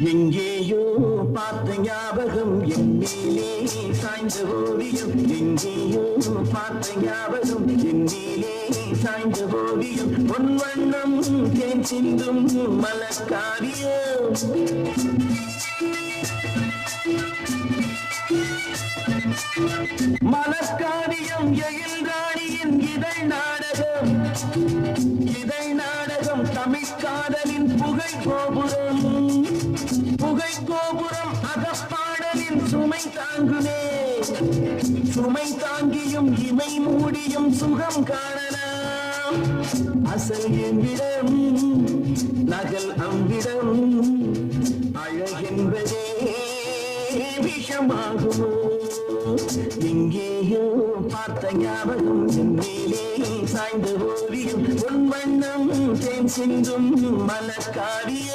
எங்கேயோ பார்த்த ஞாபகம் என் மேலே சாய்ந்த ஓவியம் எங்கேயோ பார்த்த ஞாபகம் என் மேலே சாய்ந்த ஓவியம் பொன் வண்ணம் தேன் சிந்தும் மலக்காரியம் மலக்காரியம் எழில் ராணியின் இதழ் நாடகம் தமிழ் காதலின் புகை கோபுரம் அகப்பாடலின் சுமை தாங்குமே சுமை தாங்கியும் இமை மூடியும் சுகம் காணலாம் அசல் எவ்விடம் நகல் அவ்விடம் அழகென்பதே விஷமாகுமோ எங்கேயோ பார்த்த ஞாபகம் என் மேலே சாய்ந்த ஓவியம் பொன் வண்ணம் தேன் சிந்தும் மலக்காரியம்